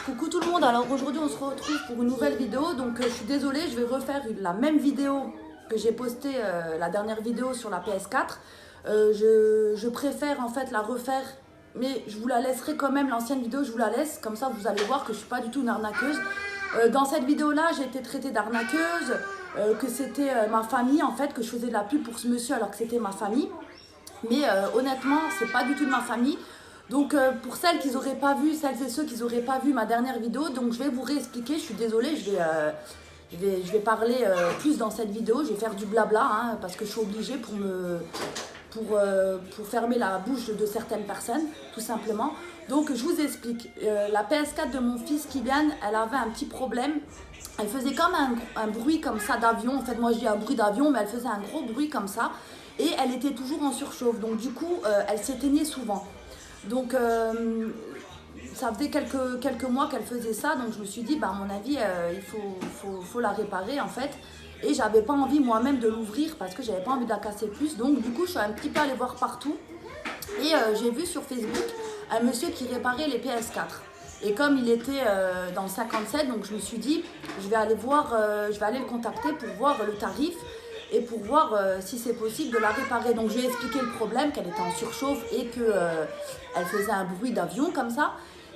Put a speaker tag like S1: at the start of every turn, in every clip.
S1: Coucou tout le monde, alors aujourd'hui on se retrouve pour une nouvelle vidéo. Donc je suis désolée, je vais refaire la même vidéo que j'ai postée, la dernière vidéo sur la PS4. Je préfère en fait la refaire, mais je vous la laisserai quand même, l'ancienne vidéo je vous la laisse. Comme ça vous allez voir que je suis pas du tout une arnaqueuse. Dans cette vidéo là j'ai été traitée d'arnaqueuse, que c'était ma famille en fait, que je faisais de la pub pour ce monsieur alors que c'était ma famille. Mais honnêtement c'est pas du tout de ma famille. Donc pour celles qui n'auraient pas vu, celles et ceux qui n'auraient pas vu ma dernière vidéo, donc je vais vous réexpliquer. Je suis désolée, je vais parler plus dans cette vidéo. Je vais faire du blabla hein, parce que je suis obligée pour fermer la bouche de certaines personnes, tout simplement. Donc je vous explique. La PS4 de mon fils Kylian, elle avait un petit problème. Elle faisait comme un bruit comme ça d'avion. En fait, moi je dis un bruit d'avion, mais elle faisait un gros bruit comme ça. Et elle était toujours en surchauffe. Donc du coup, elle s'éteignait souvent. Donc ça faisait quelques mois qu'elle faisait ça, donc je me suis dit bah à mon avis il faut la réparer en fait. Et j'avais pas envie moi-même de l'ouvrir parce que j'avais pas envie de la casser plus. Donc du coup je suis un petit peu allée voir partout. Et j'ai vu sur Facebook un monsieur qui réparait les PS4. Et comme il était dans le 57, donc je me suis dit je vais aller le contacter pour voir le tarif et pour voir si c'est possible de la réparer. Donc je lui ai expliqué le problème, qu'elle était en surchauffe et qu'elle faisait un bruit d'avion comme ça.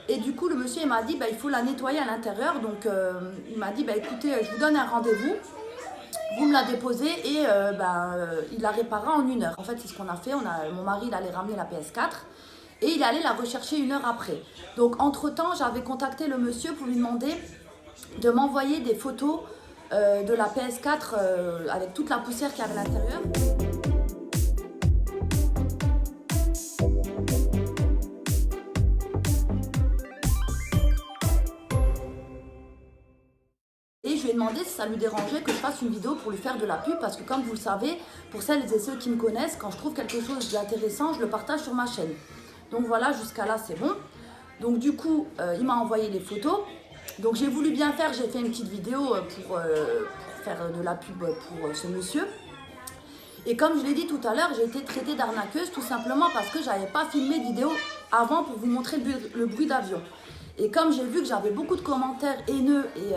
S1: Et du coup le monsieur il m'a dit bah, il faut la nettoyer à l'intérieur. Donc il m'a dit bah, écoutez je vous donne un rendez-vous, vous me la déposez et il la réparera en 1 heure. En fait c'est ce qu'on a fait, mon mari il allait ramener la PS4 et il allait la rechercher 1 heure après. Donc entre temps j'avais contacté le monsieur pour lui demander de m'envoyer des photos de la PS4 avec toute la poussière qu'il y avait à l'intérieur. Et je lui ai demandé si ça lui dérangeait que je fasse une vidéo pour lui faire de la pub parce que comme vous le savez, pour celles et ceux qui me connaissent, quand je trouve quelque chose d'intéressant, je le partage sur ma chaîne. Donc voilà, jusqu'à là c'est bon. Donc du coup, il m'a envoyé les photos. Donc j'ai voulu bien faire, j'ai fait une petite vidéo pour faire de la pub pour ce monsieur. Et comme je l'ai dit tout à l'heure, j'ai été traitée d'arnaqueuse tout simplement parce que j'avais pas filmé de vidéo avant pour vous montrer le bruit d'avion. Et comme j'ai vu que j'avais beaucoup de commentaires haineux et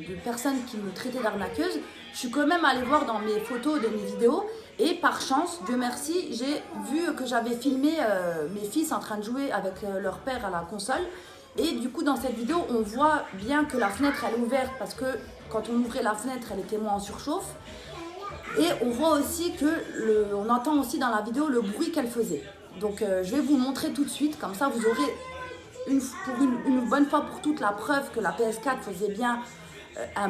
S1: de personnes qui me traitaient d'arnaqueuse, je suis quand même allée voir dans mes photos de mes vidéos. Et par chance, Dieu merci, j'ai vu que j'avais filmé mes fils en train de jouer avec leur père à la console. Et du coup, dans cette vidéo, on voit bien que la fenêtre, elle est ouverte parce que quand on ouvrait la fenêtre, elle était moins en surchauffe. Et on voit aussi on entend aussi dans la vidéo le bruit qu'elle faisait. Donc, je vais vous montrer tout de suite. Comme ça, vous aurez une bonne fois pour toutes la preuve que la PS4 faisait bien un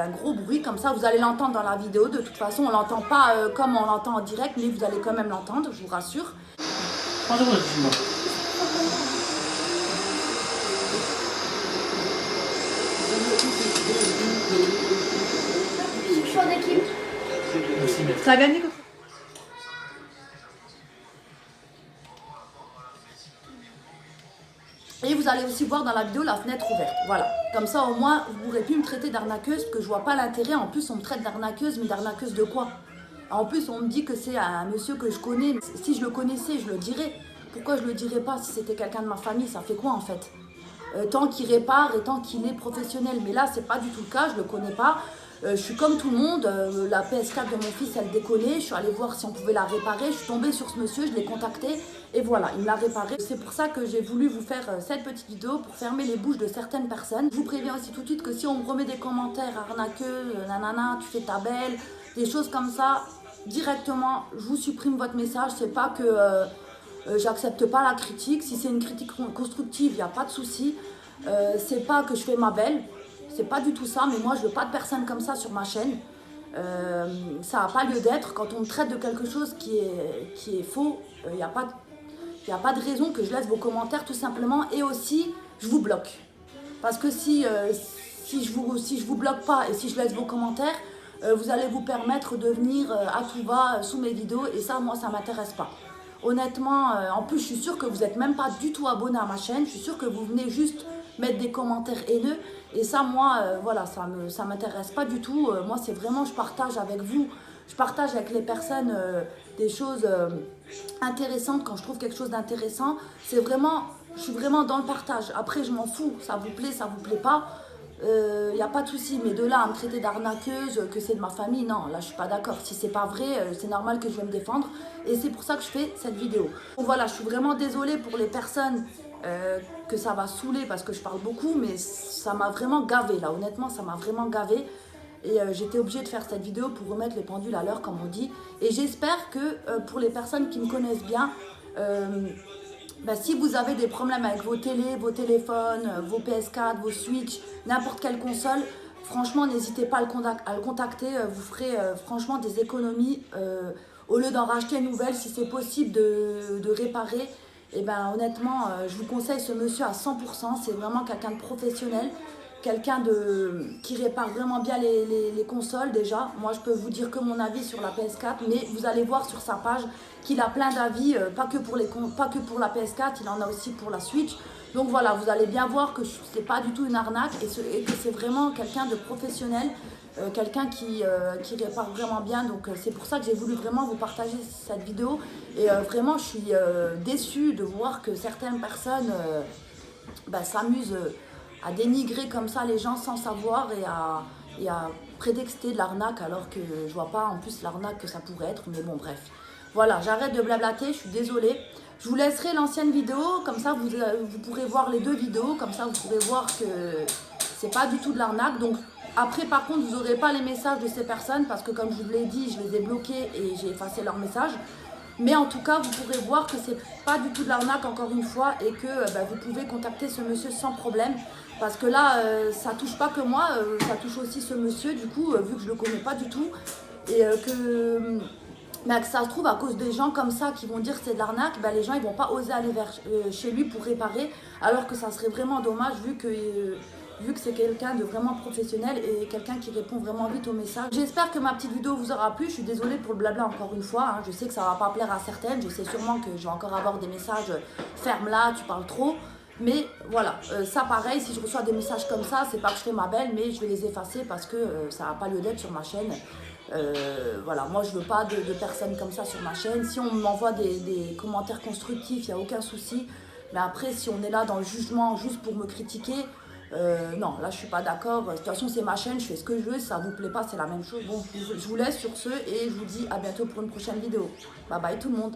S1: gros bruit. Comme ça, vous allez l'entendre dans la vidéo. De toute façon, on ne l'entend pas comme on l'entend en direct, mais vous allez quand même l'entendre, je vous rassure.
S2: Choix d'équipe.
S3: Ça a gagné quoi?
S1: Et vous allez aussi voir dans la vidéo la fenêtre ouverte. Voilà. Comme ça, au moins, vous aurez pu me traiter d'arnaqueuse, parce que je vois pas l'intérêt. En plus, on me traite d'arnaqueuse, mais d'arnaqueuse de quoi? En plus, on me dit que c'est un monsieur que je connais. Si je le connaissais, je le dirais. Pourquoi je le dirais pas si c'était quelqu'un de ma famille? Ça fait quoi en fait? Tant qu'il répare et tant qu'il est professionnel. Mais là, c'est pas du tout le cas, je le connais pas. Je suis comme tout le monde, la PS4 de mon fils, elle décollait. Je suis allée voir si on pouvait la réparer. Je suis tombée sur ce monsieur, je l'ai contacté et voilà, il me l'a réparée. C'est pour ça que j'ai voulu vous faire cette petite vidéo pour fermer les bouches de certaines personnes. Je vous préviens aussi tout de suite que si on me remet des commentaires arnaqueux, nanana, tu fais ta belle, des choses comme ça, directement, je vous supprime votre message. C'est pas que j'accepte pas la critique. Si c'est une critique constructive, il n'y a pas de souci. C'est pas que je fais ma belle. C'est pas du tout ça, mais moi je veux pas de personnes comme ça sur ma chaîne. Ça n'a pas lieu d'être. Quand on me traite de quelque chose qui est faux, il n'y a pas de raison que je laisse vos commentaires tout simplement. Et aussi, je vous bloque. Parce que si je vous bloque pas et si je laisse vos commentaires, vous allez vous permettre de venir à tout va sous mes vidéos. Et ça, moi, ça m'intéresse pas. Honnêtement, en plus, je suis sûre que vous n'êtes même pas du tout abonné à ma chaîne. Je suis sûre que vous venez juste mettre des commentaires haineux. Et ça, moi, voilà, ça m'intéresse pas du tout. Moi, c'est vraiment, je partage avec vous. Je partage avec les personnes des choses intéressantes quand je trouve quelque chose d'intéressant. C'est vraiment je suis vraiment dans le partage. Après, je m'en fous, ça vous plaît pas. Il n'y a pas de souci, mais de là à me traiter d'arnaqueuse, que c'est de ma famille, non, là je suis pas d'accord. Si c'est pas vrai, c'est normal que je vais me défendre. Et c'est pour ça que je fais cette vidéo. Donc voilà, je suis vraiment désolée pour les personnes que ça va saouler parce que je parle beaucoup, mais ça m'a vraiment gavé là, honnêtement, ça m'a vraiment gavé. Et j'étais obligée de faire cette vidéo pour remettre les pendules à l'heure, comme on dit. Et j'espère que pour les personnes qui me connaissent bien, si vous avez des problèmes avec vos télés, vos téléphones, vos PS4, vos Switch, n'importe quelle console, franchement, n'hésitez pas à le contacter. Vous ferez franchement des économies. Au lieu d'en racheter une nouvelle, si c'est possible de réparer, et honnêtement, je vous conseille ce monsieur à 100%. C'est vraiment quelqu'un de professionnel. Quelqu'un qui répare vraiment bien les consoles déjà. Moi, je peux vous dire que mon avis sur la PS4, mais vous allez voir sur sa page qu'il a plein d'avis, pas que pour la PS4, il en a aussi pour la Switch. Donc voilà, vous allez bien voir que c'est pas du tout une arnaque et que c'est vraiment quelqu'un de professionnel, quelqu'un qui répare vraiment bien. Donc c'est pour ça que j'ai voulu vraiment vous partager cette vidéo. Et vraiment, je suis déçue de voir que certaines personnes s'amusent à dénigrer comme ça les gens sans savoir et à prétexter de l'arnaque alors que je vois pas en plus l'arnaque que ça pourrait être, mais bon bref. Voilà, j'arrête de blablater, je suis désolée. Je vous laisserai l'ancienne vidéo, comme ça vous pourrez voir les deux vidéos, comme ça vous pourrez voir que c'est pas du tout de l'arnaque. Donc après par contre vous n'aurez pas les messages de ces personnes parce que comme je vous l'ai dit, je les ai bloqués et j'ai effacé leurs messages. Mais en tout cas, vous pourrez voir que c'est pas du tout de l'arnaque encore une fois et que vous pouvez contacter ce monsieur sans problème. Parce que là, ça touche pas que moi, ça touche aussi ce monsieur du coup, vu que je le connais pas du tout. Et que ça se trouve à cause des gens comme ça qui vont dire que c'est de l'arnaque, les gens ils vont pas oser aller chez lui pour réparer. Alors que ça serait vraiment dommage vu que c'est quelqu'un de vraiment professionnel et quelqu'un qui répond vraiment vite aux messages. J'espère que ma petite vidéo vous aura plu. Je suis désolée pour le blabla encore une fois. Je sais que ça va pas plaire à certaines. Je sais sûrement que je vais encore avoir des messages « ferme là, tu parles trop ». Mais voilà, ça pareil, si je reçois des messages comme ça, c'est pas que je fais ma belle, mais je vais les effacer parce que ça n'a pas lieu d'être sur ma chaîne. Voilà, moi je veux pas de personnes comme ça sur ma chaîne. Si on m'envoie des commentaires constructifs, il n'y a aucun souci. Mais après, si on est là dans le jugement juste pour me critiquer, non, là je suis pas d'accord. De toute façon, c'est ma chaîne, je fais ce que je veux. Si ça vous plaît pas, c'est la même chose. Bon, je vous laisse sur ce et je vous dis à bientôt pour une prochaine vidéo. Bye bye tout le monde.